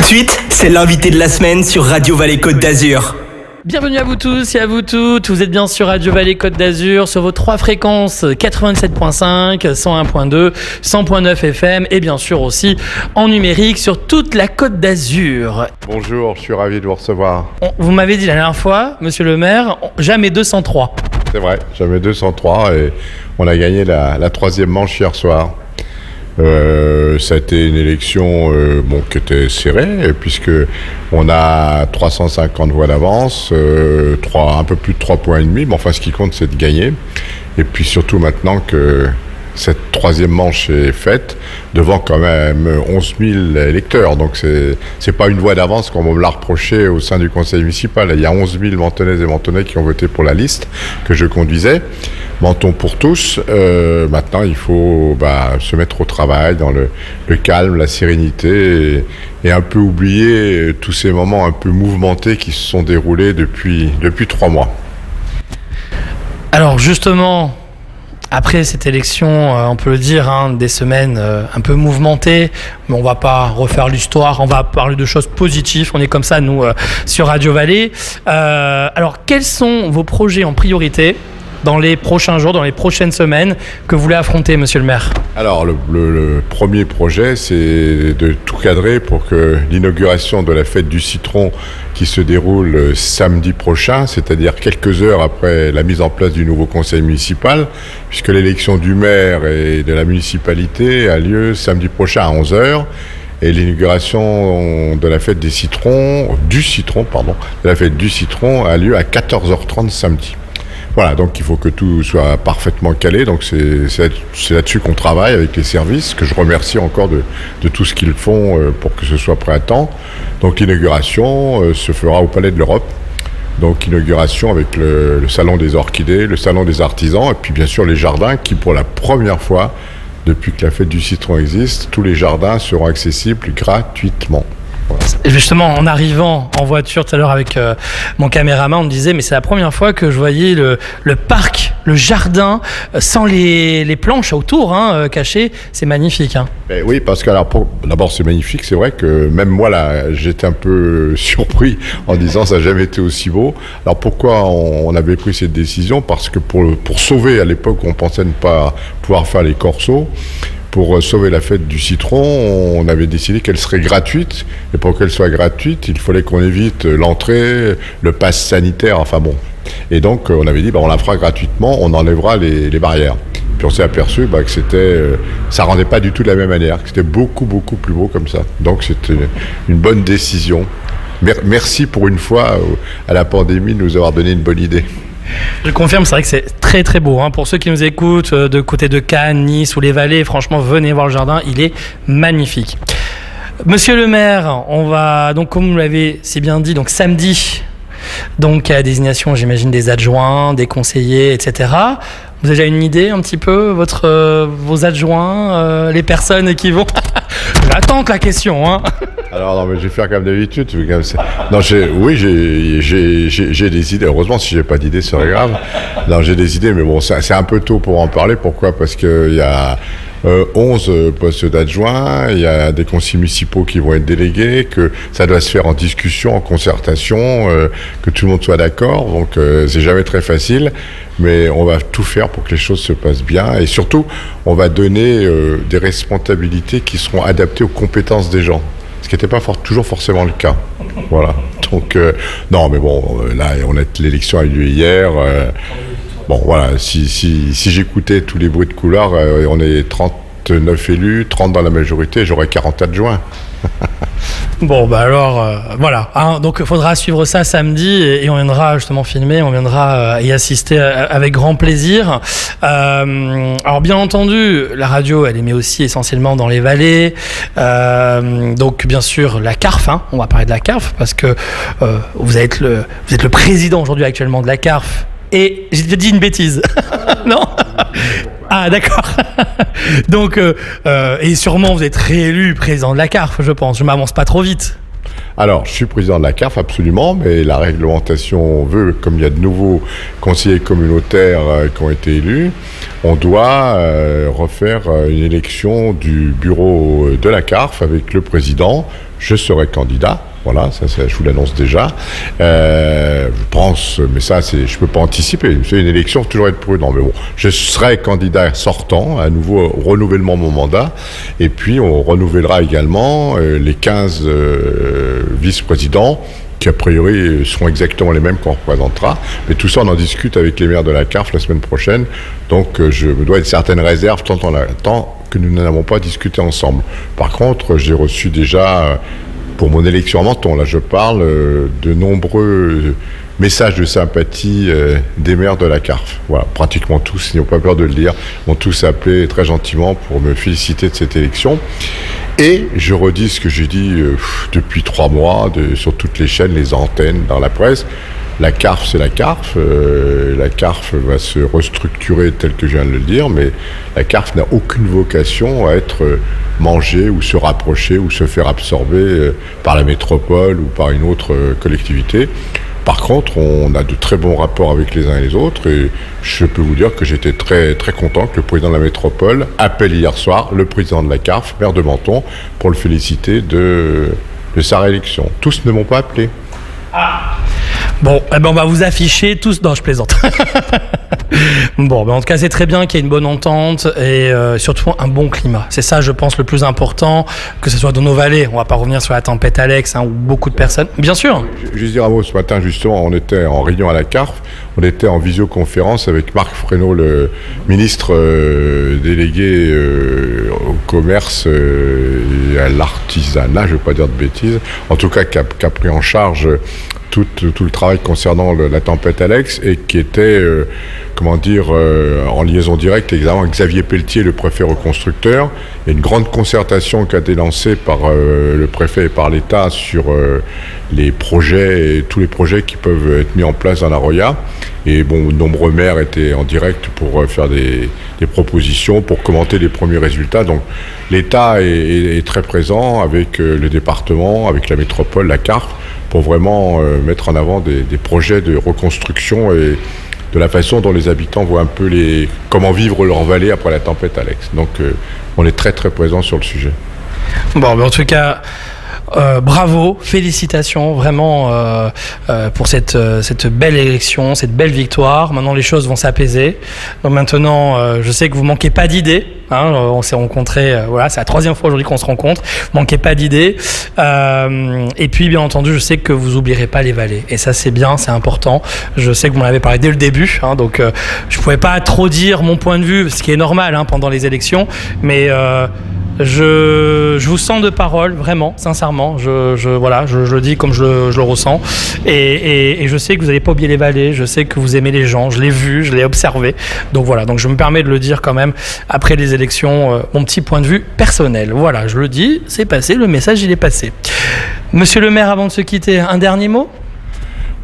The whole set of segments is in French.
suite, c'est l'invité de la semaine sur Radio Vallée Côte d'Azur. Bienvenue à vous tous et à vous toutes, vous êtes bien sur Radio Vallée Côte d'Azur, sur vos 3 fréquences 97.5, 101.2, 100.9 FM et bien sûr aussi en numérique sur toute la Côte d'Azur. Bonjour, je suis ravi de vous recevoir. Vous m'avez dit la dernière fois, monsieur le maire, jamais 203. C'est vrai, jamais 203 et on a gagné la 3e manche hier soir. Ça a été une élection qui était serrée, puisque on a 350 voix d'avance, un peu plus de 3,5 points, mais enfin ce qui compte c'est de gagner. Et puis surtout maintenant que cette 3e manche est faite, devant quand même 11 000 électeurs. Donc c'est pas une voix d'avance comme on me l'a reproché au sein du conseil municipal. Il y a 11 000 Mentonnaises et Mentonnais qui ont voté pour la liste que je conduisais. Menton pour tous. Maintenant, il faut se mettre au travail dans le calme, la sérénité et un peu oublier tous ces moments un peu mouvementés qui se sont déroulés depuis 3 mois. Alors justement, après cette élection, on peut le dire, des semaines un peu mouvementées, mais on va pas refaire l'histoire, on va parler de choses positives, on est comme ça nous sur Radio Vallée. Alors quels sont vos projets en priorité dans les prochains jours, dans les prochaines semaines que vous voulez affronter, monsieur le maire? Alors le premier projet, c'est de tout cadrer pour que l'inauguration de la fête du citron qui se déroule samedi prochain, c'est-à-dire quelques heures après la mise en place du nouveau conseil municipal, puisque l'élection du maire et de la municipalité a lieu samedi prochain à 11h. Et l'inauguration de la fête du citron a lieu à 14h30 samedi. Voilà, donc il faut que tout soit parfaitement calé, donc c'est là-dessus qu'on travaille avec les services, que je remercie encore de tout ce qu'ils font pour que ce soit prêt à temps. Donc l'inauguration se fera au Palais de l'Europe, donc inauguration avec le salon des orchidées, le salon des artisans, et puis bien sûr les jardins qui pour la première fois, depuis que la fête du citron existe, tous les jardins seront accessibles gratuitement. Voilà. Justement, en arrivant en voiture tout à l'heure avec mon caméraman, on me disait mais c'est la première fois que je voyais le parc, le jardin sans les planches autour cachées. C'est magnifique. Oui, parce que d'abord c'est magnifique. C'est vrai que même moi là, j'étais un peu surpris en disant ça n'a jamais été aussi beau. Alors pourquoi on avait pris cette décision? Parce que pour sauver, à l'époque on pensait ne pas pouvoir faire les corsos. Pour sauver la fête du citron, on avait décidé qu'elle serait gratuite. Et pour qu'elle soit gratuite, il fallait qu'on évite l'entrée, le pass sanitaire, enfin bon. Et donc, on avait dit, on la fera gratuitement, on enlèvera les barrières. Puis on s'est aperçu que ça rendait pas du tout de la même manière, que c'était beaucoup, beaucoup plus beau comme ça. Donc, c'était une bonne décision. Merci pour une fois à la pandémie de nous avoir donné une bonne idée. Je confirme, c'est vrai que c'est très très beau. Pour ceux qui nous écoutent de côté de Cannes, Nice ou les Vallées, franchement, venez voir le jardin, il est magnifique. Monsieur le maire, on va donc, comme vous l'avez si bien dit, donc samedi, donc à la désignation, j'imagine, des adjoints, des conseillers, etc. Vous avez déjà une idée un petit peu, vos adjoints, les personnes qui vont... J'attends la question, Alors non, mais je vais faire comme d'habitude. Non, j'ai des idées. Heureusement, si j'ai pas d'idées, ce serait grave. Non, j'ai des idées, mais bon, c'est un peu tôt pour en parler. Pourquoi? Parce qu'il y a 11 postes d'adjoints, il y a des conseillers municipaux qui vont être délégués, que ça doit se faire en discussion, en concertation, que tout le monde soit d'accord. Donc, c'est jamais très facile, mais on va tout faire pour que les choses se passent bien. Et surtout, on va donner des responsabilités qui seront adaptées aux compétences des gens. Ce qui n'était pas toujours forcément le cas. Voilà. Donc, non, mais bon, là, l'élection a eu lieu hier. Bon, voilà, si j'écoutais tous les bruits de couloir, on est 39 élus, 30 dans la majorité, j'aurais 40 adjoints. Bon, alors, voilà. Donc, il faudra suivre ça samedi et on viendra justement filmer, on viendra y assister avec grand plaisir. Alors, bien entendu, la radio, elle émet aussi essentiellement dans les vallées. Donc, bien sûr, la CARF, on va parler de la CARF parce que vous êtes le président aujourd'hui actuellement de la CARF. Et j'ai dit une bêtise. Non? Ah, d'accord. Donc, et sûrement vous êtes réélu président de la CARF, je pense. Je m'avance pas trop vite. Alors, je suis président de la CARF, absolument, mais la réglementation veut, comme il y a de nouveaux conseillers communautaires qui ont été élus, on doit refaire une élection du bureau de la CARF avec le président. Je serai candidat. Voilà, ça, je vous l'annonce déjà. Je pense, mais ça, je peux pas anticiper. C'est une élection, faut toujours être prudent. Mais bon, je serai candidat sortant, à nouveau renouvellement de mon mandat. Et puis, on renouvellera également les 15 vice-présidents qui, a priori, seront exactement les mêmes qu'on représentera. Mais tout ça, on en discute avec les maires de la CARF la semaine prochaine. Donc, je me dois une certaine réserve tant que nous n'en avons pas discuté ensemble. Par contre, j'ai reçu déjà... pour mon élection à Menton, là je parle de nombreux messages de sympathie des maires de la CARF. Voilà, pratiquement tous, ils n'ont pas peur de le dire, m'ont tous appelé très gentiment pour me féliciter de cette élection. Et je redis ce que j'ai dit depuis 3 mois sur toutes les chaînes, les antennes, dans la presse. La CARF, c'est la CARF. La CARF va se restructurer tel que je viens de le dire, mais la CARF n'a aucune vocation à être mangée ou se rapprocher ou se faire absorber par la métropole ou par une autre collectivité. Par contre, on a de très bons rapports avec les uns et les autres et je peux vous dire que j'étais très, très content que le président de la métropole appelle hier soir le président de la CARF, maire de Menton, pour le féliciter de sa réélection. Tous ne m'ont pas appelé. Bon, eh ben on va vous afficher tous... Non, je plaisante. Bon, ben en tout cas, c'est très bien qu'il y ait une bonne entente et surtout un bon climat. C'est ça, je pense, le plus important, que ce soit dans nos vallées. On va pas revenir sur la tempête Alex, où beaucoup de personnes... Bien sûr. Juste dire un mot, ce matin, justement, on était en réunion à la CARF, on était en visioconférence avec Marc Fresneau, le ministre délégué au commerce et à l'artisanat, je ne vais pas dire de bêtises, en tout cas qui a pris en charge tout le travail concernant la tempête Alex et qui était, en liaison directe également avec Xavier Pelletier, le préfet reconstructeur. Il y a une grande concertation qui a été lancée par le préfet et par l'État sur les projets, tous les projets qui peuvent être mis en place dans la Roya. Et bon, de nombreux maires étaient en direct pour faire des propositions, pour commenter les premiers résultats. Donc l'État est très présent avec le département, avec la métropole, la CARF, pour vraiment mettre en avant des projets de reconstruction et de la façon dont les habitants voient un peu comment vivre leur vallée après la tempête Alex. Donc on est très très présent sur le sujet. Bon, mais en tout cas... bravo, félicitations vraiment pour cette belle élection, cette belle victoire. Maintenant les choses vont s'apaiser. Donc maintenant je sais que vous manquez pas d'idées. On s'est rencontrés, voilà, c'est la 3e fois aujourd'hui qu'on se rencontre. Vous manquez pas d'idées. Et puis bien entendu, je sais que vous oublierez pas les vallées. Et ça c'est bien, c'est important. Je sais que vous m'en avez parlé dès le début. Donc je pouvais pas trop dire mon point de vue, ce qui est normal pendant les élections, mais je vous sens de parole, vraiment, sincèrement. Je le dis comme je le ressens. Et je sais que vous n'allez pas oublier les vallées. Je sais que vous aimez les gens. Je l'ai vu, je l'ai observé. Donc voilà. Donc je me permets de le dire quand même après les élections, mon petit point de vue personnel. Voilà, je le dis, c'est passé. Le message, il est passé. Monsieur le maire, avant de se quitter, un dernier mot ?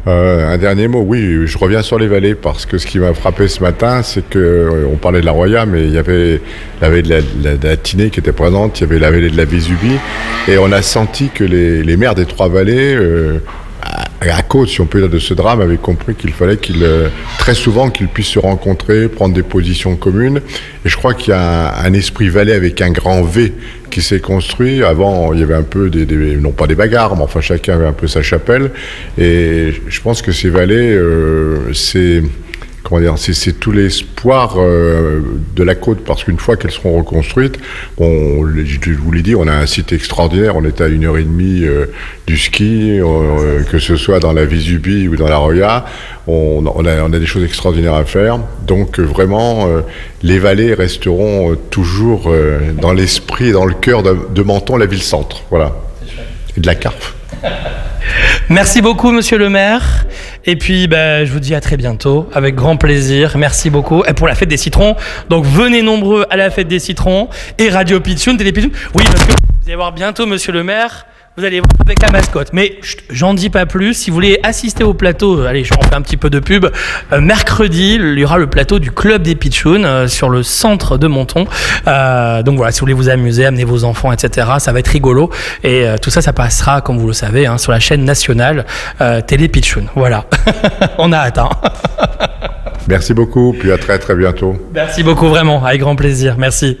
Un dernier mot, oui, je reviens sur les vallées parce que ce qui m'a frappé ce matin, c'est qu'on parlait de la Roya, mais il y avait la vallée de la Tinée qui était présente, il y avait la vallée de la Vésubie, et on a senti que les maires des 3 vallées, à cause, si on peut dire, de ce drame, avaient compris qu'il fallait très souvent qu'ils puissent se rencontrer, prendre des positions communes, et je crois qu'il y a un esprit vallée avec un grand V qui s'est construit. Avant, il y avait un peu non pas des bagarres, mais enfin chacun avait un peu sa chapelle. Et je pense que ces vallées, c'est tout l'espoir de la côte, parce qu'une fois qu'elles seront reconstruites, je vous l'ai dit, on a un site extraordinaire, on est à 1h30 du ski, que ce soit dans la Vésubie ou dans la Roya, on a des choses extraordinaires à faire. Donc vraiment, les vallées resteront toujours dans l'esprit et dans le cœur de Menton, la ville-centre, voilà, et de la CARF. Merci beaucoup, monsieur le maire. Et puis, je vous dis à très bientôt, avec grand plaisir. Merci beaucoup. Et pour la fête des citrons, donc venez nombreux à la fête des citrons et Radio Pitchoun, Télé Pitchoun. Oui, parce que vous allez voir bientôt, monsieur le maire, Vous allez voir avec la mascotte. Mais j'en dis pas plus. Si vous voulez assister au plateau, allez, j'en fais un petit peu de pub. Mercredi, il y aura le plateau du Club des Pitchouns sur le centre de Menton. Donc voilà, si vous voulez vous amuser, amener vos enfants, etc., ça va être rigolo. Et tout ça, ça passera, comme vous le savez, sur la chaîne nationale Télé Pitchoun. Voilà. On a hâte. Merci beaucoup, puis à très très bientôt. Merci beaucoup, vraiment, avec grand plaisir, merci.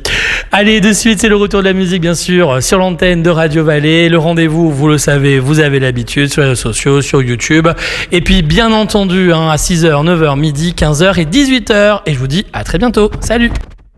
Allez, de suite, c'est le retour de la musique, bien sûr, sur l'antenne de Radio Vallée. Le rendez-vous, vous le savez, vous avez l'habitude, sur les réseaux sociaux, sur YouTube. Et puis, bien entendu, à 6h, 9h, midi, 15h et 18h. Et je vous dis à très bientôt. Salut!